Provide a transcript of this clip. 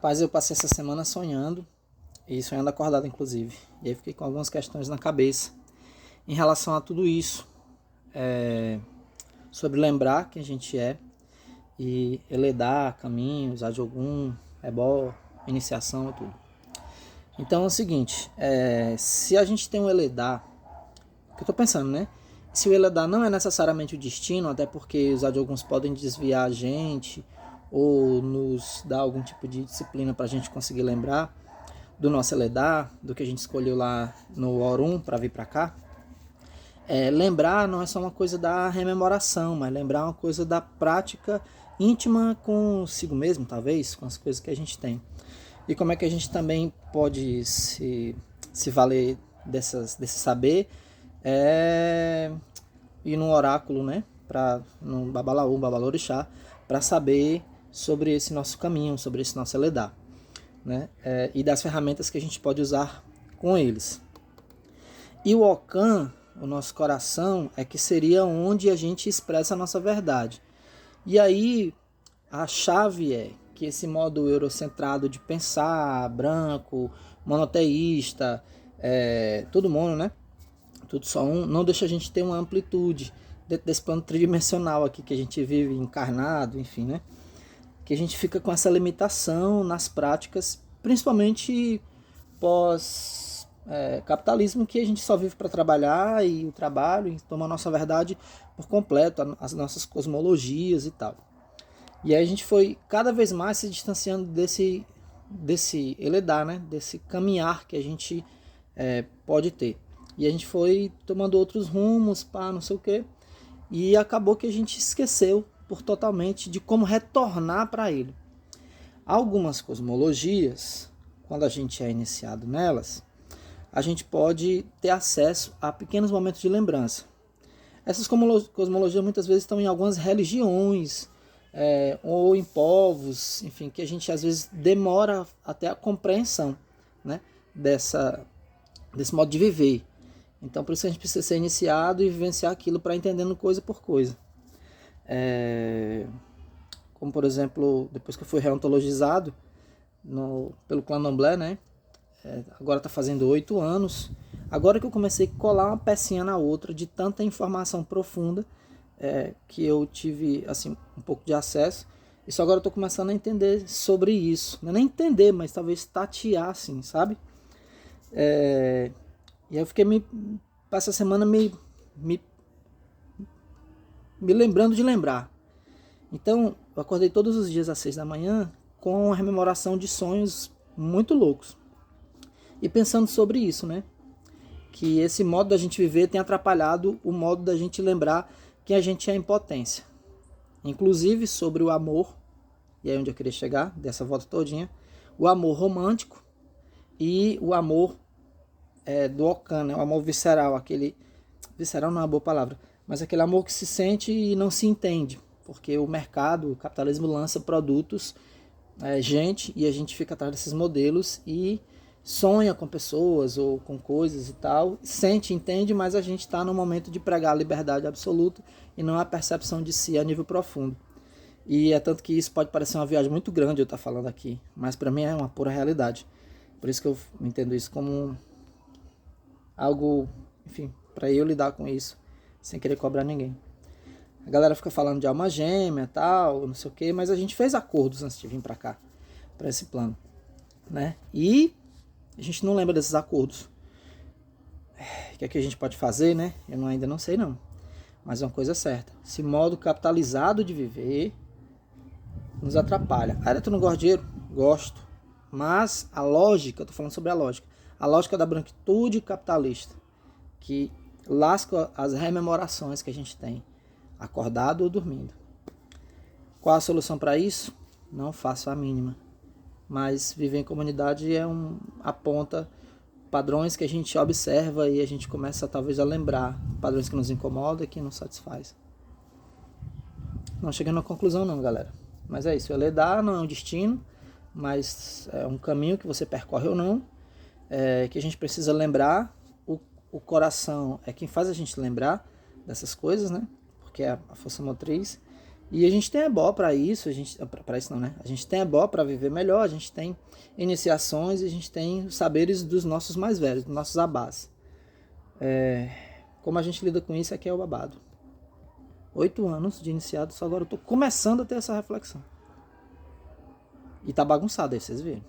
Mas eu passei essa semana sonhando, e sonhando acordado inclusive. E aí fiquei com algumas questões na cabeça em relação a tudo isso. Sobre lembrar quem a gente é e Eledar, caminho, usar de algum, ebó, iniciação e tudo. Então é o seguinte, se a gente tem um Eledar, que eu tô pensando, né? Se o Eledar não é necessariamente o destino, até porque os alguns podem desviar a gente ou nos dar algum tipo de disciplina para a gente conseguir lembrar do nosso Eledar, do que a gente escolheu lá no Orum para vir para cá. Lembrar não é só uma coisa da rememoração, mas lembrar é uma coisa da prática íntima consigo mesmo, talvez, com as coisas que a gente tem. E como é que a gente também pode se valer desse saber ir no oráculo, né? No Babalaú, Babalorixá, para saber sobre esse nosso caminho, sobre esse nosso Eledar, né? E das ferramentas que a gente pode usar com eles. E o Ocan, o nosso coração, que seria onde a gente expressa a nossa verdade. E aí a chave é que esse modo eurocentrado de pensar, branco, monoteísta, todo mundo, né? Tudo só um, não deixa a gente ter uma amplitude dentro desse plano tridimensional aqui que a gente vive encarnado, enfim, né? Que a gente fica com essa limitação nas práticas, principalmente pós capitalismo, que a gente só vive para trabalhar e o trabalho e toma a nossa verdade por completo, as nossas cosmologias e tal. E aí a gente foi cada vez mais se distanciando desse Eledar, né? Desse caminhar que a gente pode ter. E a gente foi tomando outros rumos, pá, não sei o quê. E acabou que a gente esqueceu por totalmente de como retornar para ele. Algumas cosmologias, quando a gente é iniciado nelas, a gente pode ter acesso a pequenos momentos de lembrança. Essas cosmologias muitas vezes estão em algumas religiões, ou em povos, enfim, que a gente às vezes demora até a compreensão, né, desse modo de viver. Então por isso a gente precisa ser iniciado e vivenciar aquilo para entendendo coisa por coisa. Como por exemplo, depois que eu fui reontologizado pelo Candomblé, né? Agora está fazendo 8 anos. Agora que eu comecei a colar uma pecinha na outra de tanta informação profunda que eu tive assim um pouco de acesso. Isso agora eu estou começando a entender sobre isso. Não é nem entender, mas talvez tatear, assim, sabe? E aí eu fiquei essa semana me lembrando de lembrar. Então, eu acordei todos os dias às 6 da manhã com uma rememoração de sonhos muito loucos. E pensando sobre isso, né? Que esse modo da gente viver tem atrapalhado o modo da gente lembrar que a gente é em potência. Inclusive sobre o amor, e aí onde eu queria chegar, dessa volta todinha, o amor romântico e o amor do Ocan, né? O amor visceral, aquele... Visceral não é uma boa palavra, mas aquele amor que se sente e não se entende, porque o mercado, o capitalismo lança produtos, gente, e a gente fica atrás desses modelos e sonha com pessoas ou com coisas e tal, sente, entende, mas a gente está no momento de pregar a liberdade absoluta e não a percepção de si a nível profundo. E é tanto que isso pode parecer uma viagem muito grande eu estar falando aqui, mas para mim é uma pura realidade. Por isso que eu entendo isso como algo, enfim, para eu lidar com isso sem querer cobrar ninguém. A galera fica falando de alma gêmea, tal, não sei o que, mas a gente fez acordos antes de vir para cá, para esse plano, né? E a gente não lembra desses acordos. O que é que a gente pode fazer, né? Eu ainda não sei não, mas é uma coisa certa. Esse modo capitalizado de viver nos atrapalha. Ah, tu não gosta de dinheiro? Gosto. Mas a lógica, eu tô falando sobre a lógica da branquitude capitalista, que lasca as rememorações que a gente tem, acordado ou dormindo. Qual a solução para isso? Não faço a mínima. Mas viver em comunidade aponta padrões que a gente observa e a gente começa talvez a lembrar padrões que nos incomodam e que nos satisfaz. Não chegando a conclusão não, galera. Mas é isso, o Eledar não é um destino, mas é um caminho que você percorre ou não, que a gente precisa lembrar. O coração é quem faz a gente lembrar dessas coisas, né? Porque é a força motriz. E a gente tem ebó para isso, para isso não, né? A gente tem ebó para viver melhor, a gente tem iniciações e a gente tem os saberes dos nossos mais velhos, dos nossos abás. Como a gente lida com isso aqui é o babado. 8 anos de iniciado, só agora eu tô começando a ter essa reflexão. E tá bagunçado aí, vocês viram.